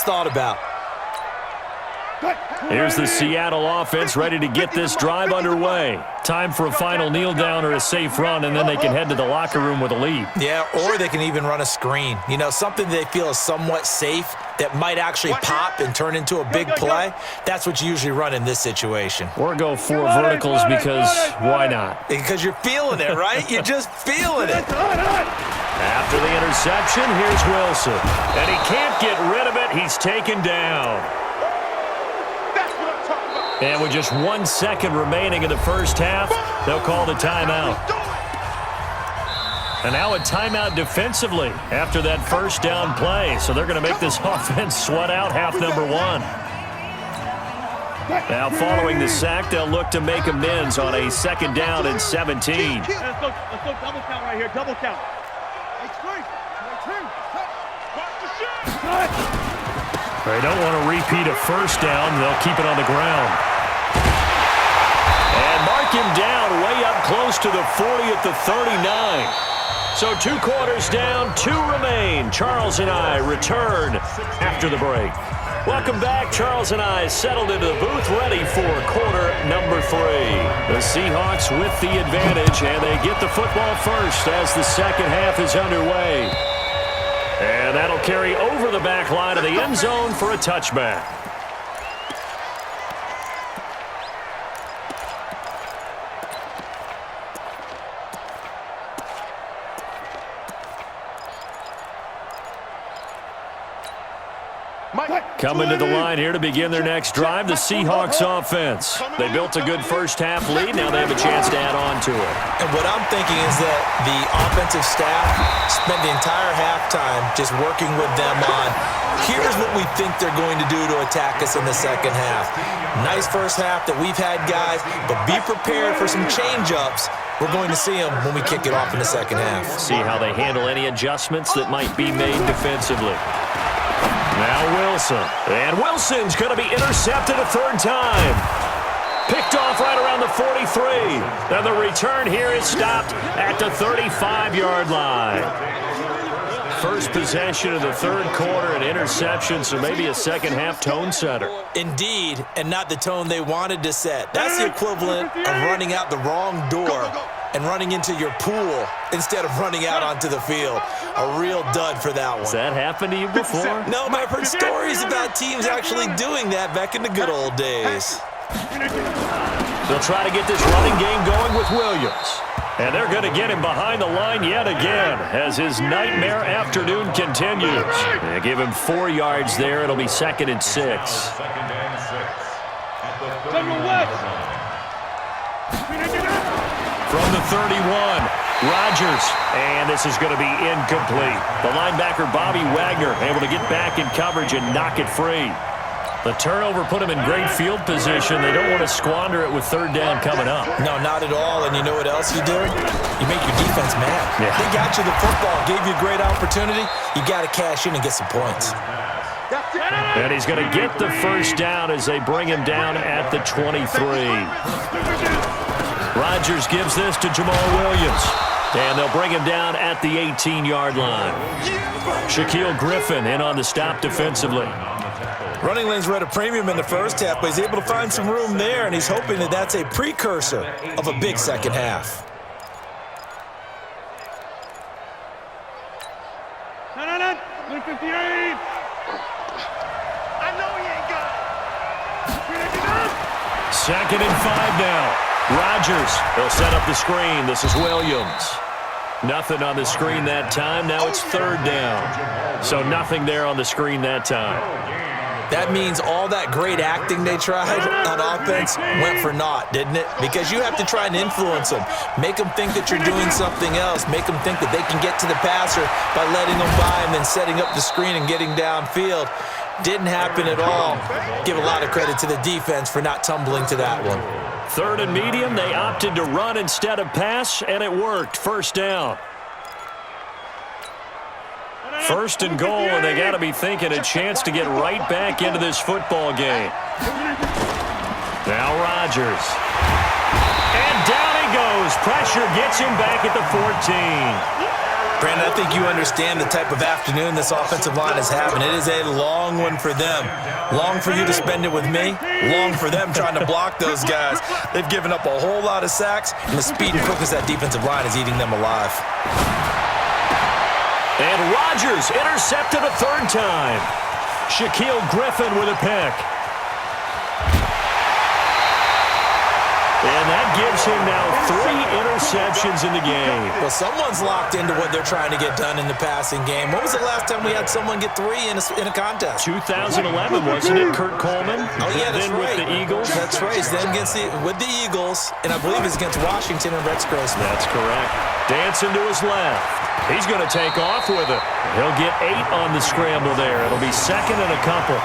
best thought about. Here's the Seattle offense ready to get this drive underway. Time for a final kneel down or a safe run, and then they can head to the locker room with a lead. Yeah, or they can even run a screen. You know, something they feel is somewhat safe that might actually pop and turn into a big play. That's what you usually run in this situation. Or go 4 verticals because why not? Because you're feeling it, right? You're just feeling it. After the interception, here's Wilson. And he can't get rid of it. He's taken down. And with just 1 second remaining in the first half, they'll call the timeout. And now a timeout defensively after that first down play. So they're going to make this offense sweat out half number 1. Now following the sack, they'll look to make amends on a 2nd down and 17. Let's go double count right here, double count. They don't want to repeat a first down. They'll keep it on the ground. And mark him down way up close to the 40 at the 39. So 2 quarters down, 2 remain. Charles and I return after the break. Welcome back. Charles and I settled into the booth ready for quarter number 3. The Seahawks with the advantage, and they get the football first as the second half is underway. And that'll carry over the back line of the end zone for a touchback. Coming to the line here to begin their next drive, the Seahawks offense. They built a good first half lead. Now they have a chance to add on to it. And what I'm thinking is that the offensive staff spent the entire halftime just working with them on, here's what we think they're going to do to attack us in the second half. Nice first half that we've had, guys, but be prepared for some change-ups. We're going to see them when we kick it off in the second half. See how they handle any adjustments that might be made defensively. Now Wilson. And Wilson's going to be intercepted a 3rd time. Picked off right around the 43. And the return here is stopped at the 35-yard line. First possession of the 3rd quarter, an interception, so maybe a second half tone setter. Indeed, and not the tone they wanted to set. That's the equivalent of running out the wrong door and running into your pool instead of running out onto the field. A real dud for that one. Has that happened to you before? No, but I've heard stories about teams actually doing that back in the good old days. They'll try to get this running game going with Williams. And they're going to get him behind the line yet again as his nightmare afternoon continues. They give him 4 yards there. It'll be 2nd and 6. From the 31, Rodgers, and this is going to be incomplete. The linebacker, Bobby Wagner, able to get back in coverage and knock it free. The turnover put them in great field position. They don't want to squander it with 3rd down coming up. No, not at all. And you know what else you do? You make your defense mad. Yeah. They got you the football, gave you a great opportunity. You got to cash in and get some points. And he's going to get the first down as they bring him down at the 23. Rodgers gives this to Jamal Williams. And they'll bring him down at the 18-yard line. Shaquille Griffin in on the stop defensively. Running lanes were at a premium in the first half, but he's able to find some room there, and he's hoping that that's a precursor of a big second half. No, 58. I know he ain't got it. 2nd and 5 now. Rodgers, they'll set up the screen. This is Williams. Nothing on the screen that time. Now it's 3rd down. So nothing there on the screen that time. That means all that great acting they tried on offense went for naught, didn't it? Because you have to try and influence them. Make them think that you're doing something else. Make them think that they can get to the passer by letting them by and then setting up the screen and getting downfield. Didn't happen at all. Give a lot of credit to the defense for not tumbling to that one. 3rd and medium, they opted to run instead of pass, and it worked. 1st down. 1st and goal, and they got to be thinking a chance to get right back into this football game. Now Rodgers. And down he goes. Pressure gets him back at the 14. Brandon, I think you understand the type of afternoon this offensive line is having. It is a long one for them. Long for you to spend it with me. Long for them trying to block those guys. They've given up a whole lot of sacks, and the speed and quickness of that defensive line is eating them alive. And Rodgers intercepted a third time. Shaquille Griffin with a pick. And that gives him now 3 interceptions in the game. Well, someone's locked into what they're trying to get done in the passing game. When was the last time we had someone get 3 in a contest? 2011, wasn't it, Kurt Coleman? Oh, yeah, that's then right. With the Eagles. That's right. Then with the Eagles, and I believe it's against Washington and Rex Grossman. That's correct. Dancing to his left. He's going to take off with it. He'll get 8 on the scramble there. It'll be second and a couple.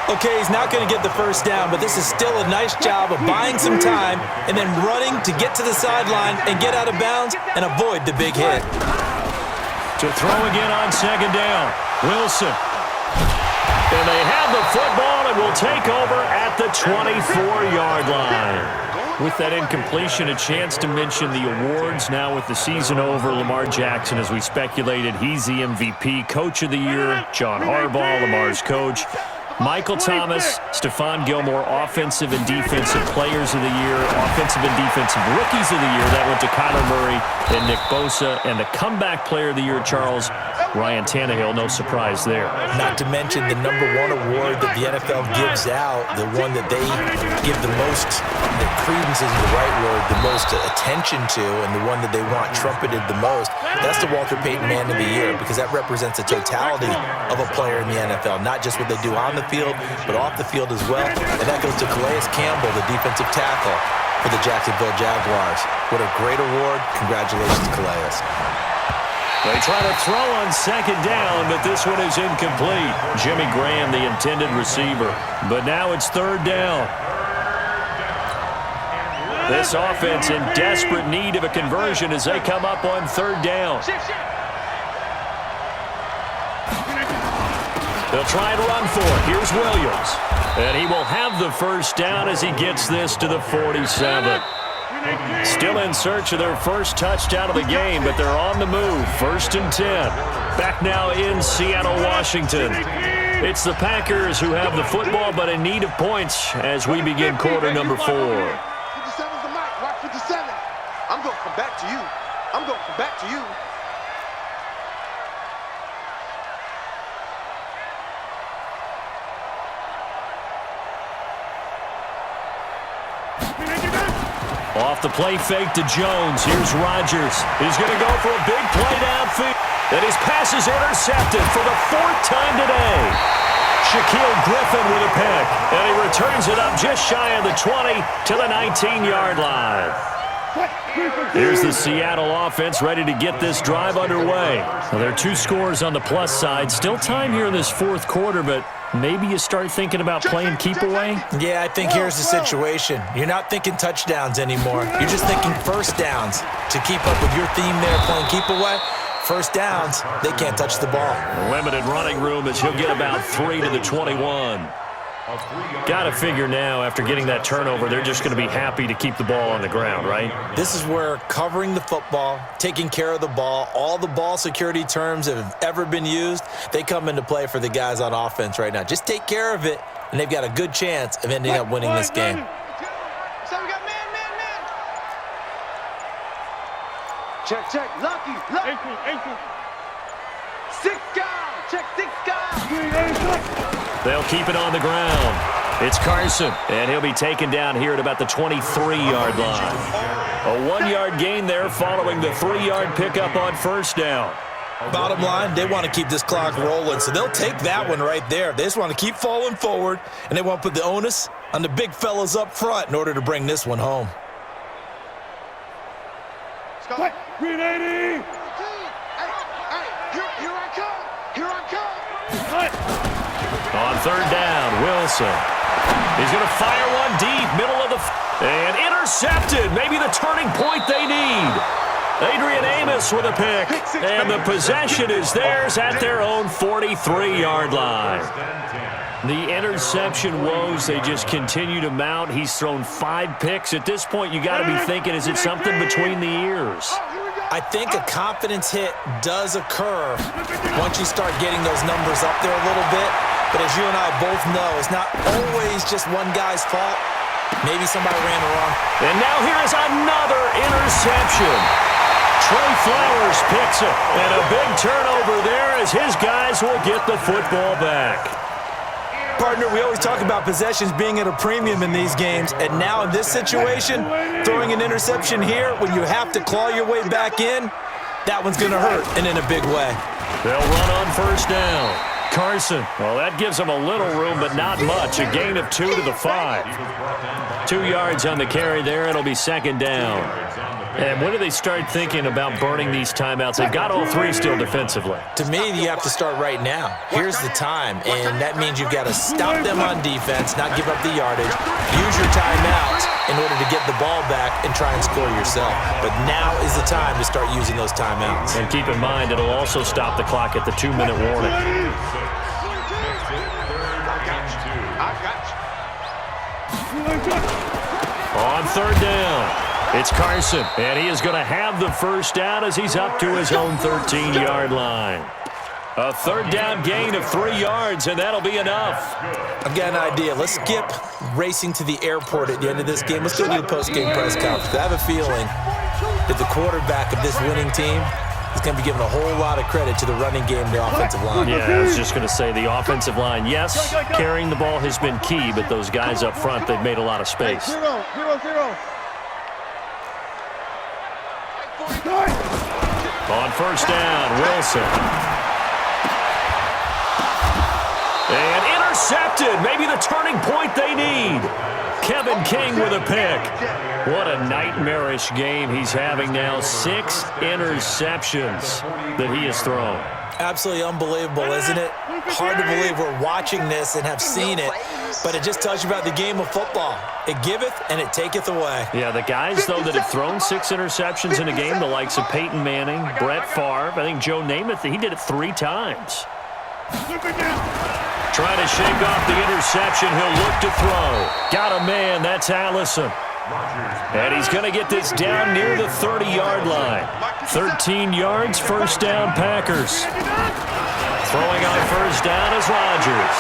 Okay, he's not going to get the first down, but this is still a nice job of buying some time and then running to get to the sideline and get out of bounds and avoid the big hit. To throw again on second down. Wilson. And they have the football and will take over at the 24-yard line. With that incompletion, a chance to mention the awards. Now with the season over, Lamar Jackson, as we speculated, he's the MVP, Coach of the Year. John Harbaugh, Lamar's coach. Michael Thomas, Stephon Gilmore, Offensive and Defensive Players of the Year, Offensive and Defensive Rookies of the Year. That went to Kyler Murray and Nick Bosa. And the Comeback Player of the Year, Charles, Ryan Tannehill. No surprise there. Not to mention the #1 award that the NFL gives out, the one that they give the most, the credence isn't the right word, the most attention to, and the one that they want trumpeted the most. That's the Walter Payton Man of the Year, because that represents the totality of a player in the NFL, not just what they do on the field, but off the field as well. And that goes to Calais Campbell, the defensive tackle for the Jacksonville Jaguars. What a great award. Congratulations, Calais. They try to throw on second down, but this one is incomplete. Jimmy Graham, the intended receiver. But now it's third down. This offense in desperate need of a conversion as they come up on third down. They'll try and run for it. Here's Williams. And he will have the first down as he gets this to the 47. Still in search of their first touchdown of the game, but they're on the move. 1st and 10. Back now in Seattle, Washington. It's the Packers who have the football, but in need of points as we begin quarter number 4. 57's the mic. Watch 57. I'm going to come back to you. I'm going to come back to you. Off the play fake to Jones. Here's Rodgers. He's going to go for a big play downfield. And his pass is intercepted for the 4th time today. Shaquille Griffin with a pick. And he returns it up just shy of the 20 to the 19-yard line. Here's the Seattle offense ready to get this drive underway. Well, there are 2 scores on the plus side. Still time here in this 4th quarter, but maybe you start thinking about playing keep away? Yeah, I think here's the situation. You're not thinking touchdowns anymore. You're just thinking first downs. To keep up with your theme there, playing keep away, first downs, they can't touch the ball. Limited running room as he'll get about 3 to the 21. Got to figure now, after getting that turnover, they're just going to be happy to keep the ball on the ground, right? This is where covering the football, taking care of the ball, all the ball security terms that have ever been used, they come into play for the guys on offense right now. Just take care of it, and they've got a good chance of ending up winning this game. So we got man. Check. Lucky. Ankle. 6 guys. Check 6 guys. They'll keep it on the ground. It's Carson, and he'll be taken down here at about the 23-yard line. A 1-yard gain there following the 3-yard pickup on first down. Bottom line, they want to keep this clock rolling, so they'll take that one right there. They just want to keep falling forward, and they want to put the onus on the big fellas up front in order to bring this one home. What? 380. Hey, here I come. What? On third down, Wilson. He's going to fire one deep, middle of the... And intercepted. Maybe the turning point they need. Adrian Amos with a pick. And the possession is theirs at their own 43-yard line. The interception woes, they just continue to mount. He's thrown 5 picks. At this point, you got to be thinking, is it something between the ears? I think a confidence hit does occur once you start getting those numbers up there a little bit. But as you and I both know, it's not always just one guy's fault. Maybe somebody ran it wrong. And now here is another interception. Trey Flowers picks it. And a big turnover there as his guys will get the football back. Partner, we always talk about possessions being at a premium in these games, and now in this situation, throwing an interception here when you have to claw your way back in, that one's going to hurt, and in a big way. They'll run on first down. Carson, well, that gives them a little room, but not much. A gain of 2 to the 5. 2 yards on the carry there. It'll be second down. And when do they start thinking about burning these timeouts? They've got all 3 still defensively. To me, you have to start right now. Here's the time, and that means you've got to stop them on defense, not give up the yardage, use your timeouts in order to get the ball back and try and score yourself. But now is the time to start using those timeouts. And keep in mind, it'll also stop the clock at the 2-minute warning. On third down. It's Carson, and he is going to have the first down as he's up to his own 13-yard line. A third down gain of 3 yards, and that'll be enough. I've got an idea. Let's skip racing to the airport at the end of this game. Let's go to the post-game press conference. I have a feeling that the quarterback of this winning team is going to be given a whole lot of credit to the running game and the offensive line. Yeah, I was just going to say the offensive line, yes, carrying the ball has been key, but those guys up front, they've made a lot of space. 0-0-0. On first down, Wilson. And intercepted. Maybe the turning point they need. Kevin King with a pick. What a nightmarish game he's having now. 6 interceptions that he has thrown. Absolutely unbelievable, isn't it? Hard to believe we're watching this and have seen it, but it just tells you about the game of football. It giveth and it taketh away. Yeah, the guys, though, that have thrown 6 interceptions in a game, the likes of Peyton Manning, Brett Favre, I think Joe Namath, he did it 3 times. Trying to shake off the interception. He'll look to throw. Got a man. That's Allison. And he's going to get this down near the 30-yard line. 13 yards, first down, Packers. Throwing on first down is Rodgers.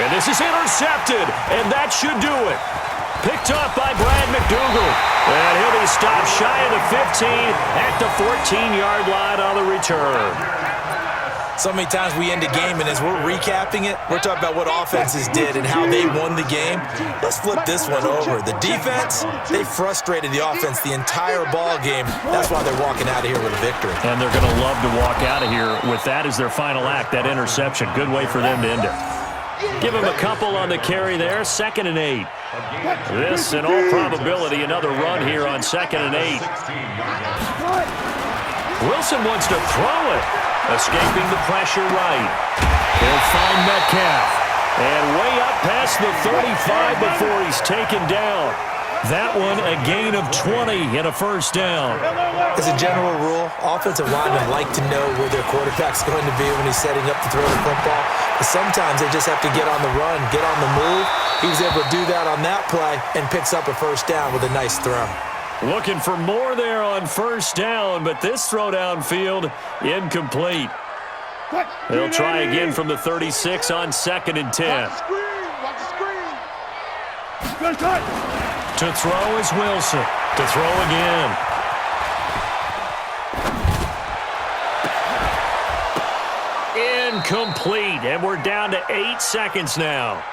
And this is intercepted, and that should do it. Picked up by Brad McDougal. And he'll be stopped shy of the 15 at the 14-yard line on the return. So many times we end a game, and as we're recapping it, we're talking about what offenses did and how they won the game. Let's flip this one over. The defense, they frustrated the offense the entire ball game. That's why they're walking out of here with a victory. And they're going to love to walk out of here with that as their final act, that interception. Good way for them to end it. Give him a couple on the carry there, 2nd and 8. This, in all probability, another run here on 2nd and 8. Wilson wants to throw it. Escaping the pressure right. He'll find Metcalf. And way up past the 35 before he's taken down. That one a gain of 20 and a first down. As a general rule, offensive linemen like to know where their quarterback's going to be when he's setting up to throw the football. But sometimes they just have to get on the run, get on the move. He was able to do that on that play and picks up a first down with a nice throw. Looking for more there on first down, but this throw downfield incomplete. They'll try again from the 36 on 2nd and 10. Watch the screen. To throw is Wilson. To throw again. Incomplete, and we're down to 8 seconds now.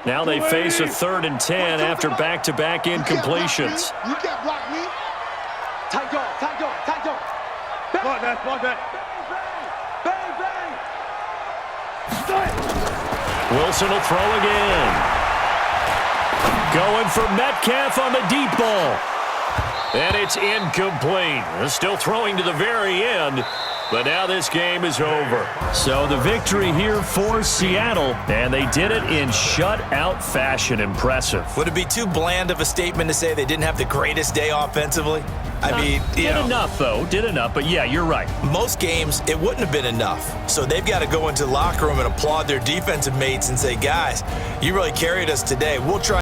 Now they face a 3rd and 10 after back-to-back incompletions. You can't block me. Tight dog, tight dog, tight dog. Block that, block that. Bang, bang. Wilson will throw again. Going for Metcalf on the deep ball. And it's incomplete. Still throwing to the very end. But now this game is over. So the victory here for Seattle, and they did it in shutout fashion. Impressive. Would it be too bland of a statement to say they didn't have the greatest day offensively? I mean, did enough, though. Did enough. But, yeah, you're right. Most games, it wouldn't have been enough. So they've got to go into the locker room and applaud their defensive mates and say, guys, you really carried us today. We'll try.